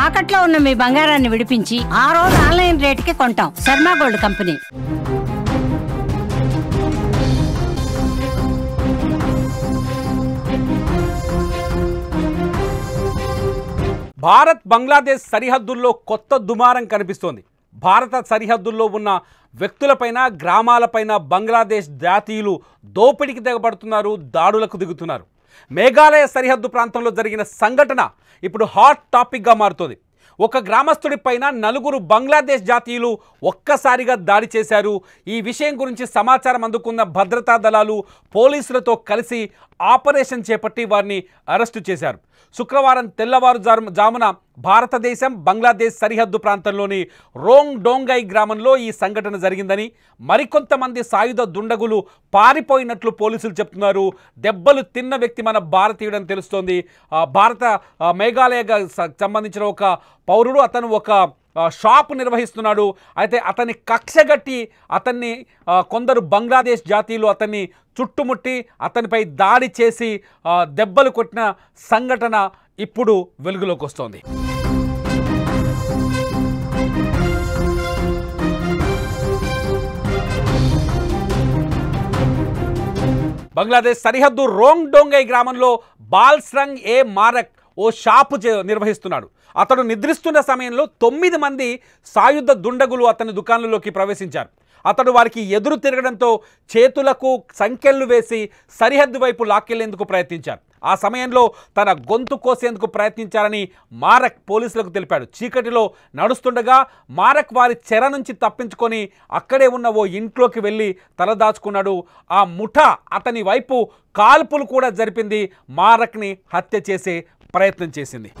తాకట్లో ఉన్న మీ బంగారాన్ని విడిపించి ఆ రోజు ఆన్లైన్ రేటుకి కొంటాం. Sharma gold company. భారత్ బంగ్లాదేశ్ సరిహద్దుల్లో కొత్త దుమారం కనిపిస్తోంది. భారత సరిహద్దుల్లో ఉన్న వ్యక్తులపైన, గ్రామాలపైన బంగ్లాదేశ్ జాతీయులు దోపిడీకి తెగబడుతున్నారు, దాడులకు దిగుతున్నారు. మేఘాలయ సరిహద్దు ప్రాంతంలో జరిగిన సంఘటన ఇప్పుడు హాట్ టాపిక్గా మారుతోంది. ఒక గ్రామస్తుడి పైన 4 బంగ్లాదేశ్ జాతీయులు ఒక్కసారిగా దాడి చేశారు. ఈ విషయం గురించి సమాచారం అందుకున్న భద్రతా దళాలు పోలీసులతో కలిసి ఆపరేషన్ చేపట్టి వారిని అరెస్టు చేశారు. శుక్రవారం తెల్లవారుజామున భారతదేశం బంగ్లాదేశ్ సరిహద్దు ప్రాంతంలోని రోంగ్ డోంగై గ్రామంలో ఈ సంఘటన జరిగిందని, మరికొంతమంది సాయుధ దుండగులు పారిపోయినట్లు పోలీసులు చెప్తున్నారు. దెబ్బలు తిన్న వ్యక్తి మన భారతీయుడని తెలుస్తోంది. మేఘాలయకు సంబంధించిన ఒక పౌరుడు, అతను ఒక షాప్ నిర్వహిస్తున్నాడు. అయితే అతన్ని కక్షగట్టి అతన్ని కొందరు బంగ్లాదేశ్ జాతీయులు అతన్ని చుట్టుముట్టి అతనిపై దాడి చేసి దెబ్బలు కొట్టిన సంఘటన ఇప్పుడు వెలుగులోకి వస్తోంది. బంగ్లాదేశ్ సరిహద్దు రోంగ్ డోంగై గ్రామంలో బాల్స్రంగ్ ఏ మారక్ ఓ షాపు నిర్వహిస్తున్నాడు. అతడు నిద్రిస్తున్న సమయంలో 9 మంది సాయుధ దుండగులు అతని దుకాణంలోకి ప్రవేశించారు. అతడు వారికి ఎదురు తిరగడంతో చేతులకు సంకెళ్లు వేసి సరిహద్దు వైపు లాక్కెళ్లేందుకు ప్రయత్నించారు. ఆ సమయంలో తన గొంతు కోసేందుకు ప్రయత్నించారని మారక్ పోలీసులకు తెలిపాడు. చీకటిలో నడుస్తుండగా మారక్ వారి చెర నుంచి తప్పించుకొని అక్కడే ఉన్న ఓ ఇంట్లోకి వెళ్ళి తలదాచుకున్నాడు. ఆ ముఠా అతని వైపు కాల్పులు కూడా జరిపింది. మారక్ని హత్య చేసే ప్రయత్నం చేసింది.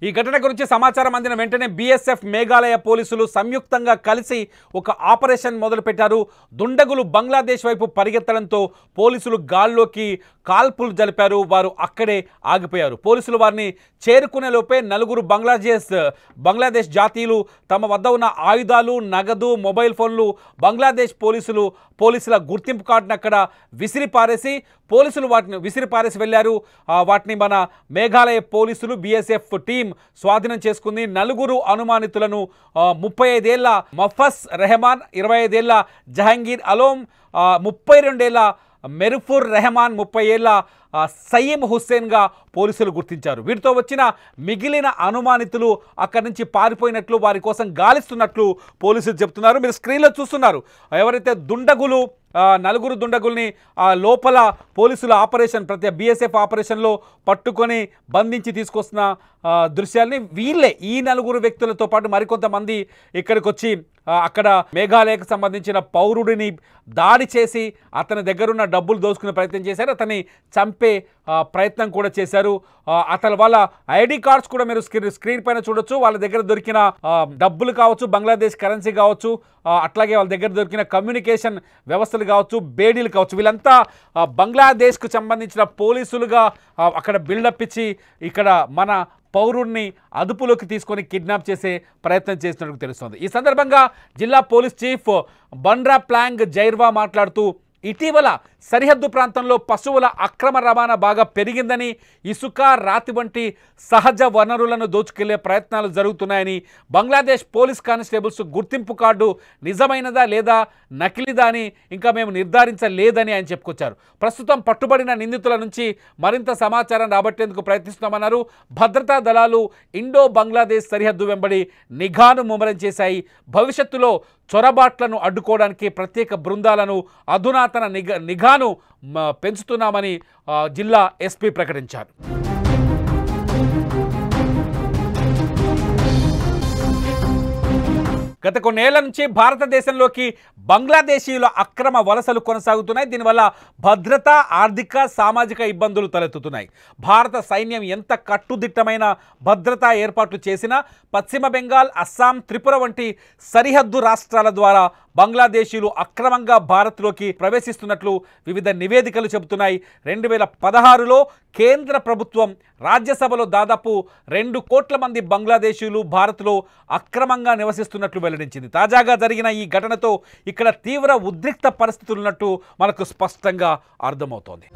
ఈ ఘటన గురించి సమాచారం అందిన వెంటనే బీఎస్ఎఫ్, మేఘాలయ పోలీసులు సంయుక్తంగా కలిసి ఒక ఆపరేషన్ మొదలుపెట్టారు. దుండగులు బంగ్లాదేశ్ వైపు పరిగెత్తడంతో పోలీసులు గాల్లోకి కాల్పులు జరిపారు. వారు అక్కడే ఆగిపోయారు. పోలీసులు వారిని చేరుకునే లోపే 4 బంగ్లాదేశ్ జాతీయులు తమ వద్ద ఉన్న ఆయుధాలు, నగదు, మొబైల్ ఫోన్లు బంగ్లాదేశ్ పోలీసుల గుర్తింపు కార్డును అక్కడ పోలీసులు వాటిని విసిరిపారేసి వెళ్ళారు. వాటిని మన మేఘాలయ పోలీసులు బీఎస్ఎఫ్ టీం స్వాధీనం చేసుకుంది. 4 అనుమానితులను 35 ఏళ్ల మఫస్ రెహమాన్, 25 ఏళ్ల జహంగీర్ అలోమ్, 32 ఏళ్ల మెరుఫుర్ రెహమాన్, 30 ఏళ్ల సయీం హుస్సేన్గా పోలీసులు గుర్తించారు. వీరితో వచ్చిన మిగిలిన అనుమానితులు అక్కడి నుంచి పారిపోయినట్లు, వారి కోసం గాలిస్తున్నట్లు పోలీసులు చెప్తున్నారు. మీరు స్క్రీన్లో చూస్తున్నారు. ఎవరైతే దుండగులు 4 దుండగుల్ని లోపల పోలీసుల ఆపరేషన్ బీఎస్ఎఫ్ ఆపరేషన్లో పట్టుకొని బంధించి తీసుకొస్తున్న దృశ్యాల్ని ఈ 4 వ్యక్తులతో పాటు మరికొంతమంది ఇక్కడికి వచ్చి అక్కడ మేఘాలయకు సంబంధించిన పౌరుడిని దాడి చేసి అతని దగ్గరున్న డబ్బులు దోచుకునే ప్రయత్నం చేశారు. అతన్ని చంపే ప్రయత్నం కూడా చేశారు. అతని వాళ్ళ ఐడి కార్డ్స్ కూడా మీరు స్క్రీన్ పైన చూడొచ్చు. వాళ్ళ దగ్గర దొరికిన డబ్బులు కావచ్చు, బంగ్లాదేశ్ కరెన్సీ కావచ్చు, అట్లాగే వాళ్ళ దగ్గర దొరికిన కమ్యూనికేషన్ వ్యవస్థలు కావచ్చు, బేడీలు కావచ్చు, వీళ్ళంతా బంగ్లాదేశ్కు సంబంధించిన పోలీసులుగా అక్కడ బిల్డప్ ఇచ్చి ఇక్కడ మన పౌరుడిని అదుపులోకి తీసుకొని కిడ్నాప్ చేసే ప్రయత్నం చేస్తున్నట్టు తెలుస్తోంది. ఈ సందర్భంగా జిల్లా పోలీస్ చీఫ్ బండ్రా ప్లాంగ్ జైర్వా మాట్లాడుతూ, ఇటీవల సరిహద్దు ప్రాంతంలో పశువుల అక్రమ రవాణా బాగా పెరిగిందని, ఇసుక, రాతి వంటి సహజ వనరులను దోచుకెళ్లే ప్రయత్నాలు జరుగుతున్నాయని, బంగ్లాదేశ్ పోలీస్ కానిస్టేబుల్స్ గుర్తింపు కార్డు నిజమైనదా లేదా నకిలీదా అని ఇంకా మేము నిర్ధారించలేదని ఆయన చెప్పుకొచ్చారు. ప్రస్తుతం పట్టుబడిన నిందితుల నుంచి మరింత సమాచారం రాబట్టేందుకు ప్రయత్నిస్తున్నామన్నారు. భద్రతా దళాలు ఇండో బంగ్లాదేశ్ సరిహద్దు వెంబడి నిఘాను ముమ్మరం చేశాయి. భవిష్యత్తులో చొరబాట్లను అడ్డుకోవడానికి ప్రత్యేక బృందాలను, అధునాతన నిఘాను పెంచుతున్నామని జిల్లా ఎస్పీ ప్రకటించారు. గత కొన్నేళ్ల నుంచి భారతదేశంలోకి బంగ్లాదేశీయుల అక్రమ వలసలు కొనసాగుతున్నాయి. దీనివల్ల భద్రత, ఆర్థిక, సామాజిక ఇబ్బందులు తలెత్తుతున్నాయి. భారత సైన్యం ఎంత కట్టుదిట్టమైన భద్రతా ఏర్పాట్లు చేసినా పశ్చిమ బెంగాల్, అస్సాం, త్రిపుర వంటి సరిహద్దు రాష్ట్రాల ద్వారా బంగ్లాదేశీయులు అక్రమంగా భారత్లోకి ప్రవేశిస్తున్నట్లు వివిధ నివేదికలు చెబుతున్నాయి. 2016లో కేంద్ర ప్రభుత్వం రాజ్యసభలో దాదాపు 2 కోట్ల మంది బంగ్లాదేశీయులు భారత్లో అక్రమంగా నివసిస్తున్నట్లు వెల్లడించింది. తాజాగా జరిగిన ఈ ఘటనతో ఇక్కడ తీవ్ర ఉద్రిక్త పరిస్థితులున్నట్టు మనకు స్పష్టంగా అర్థమవుతోంది.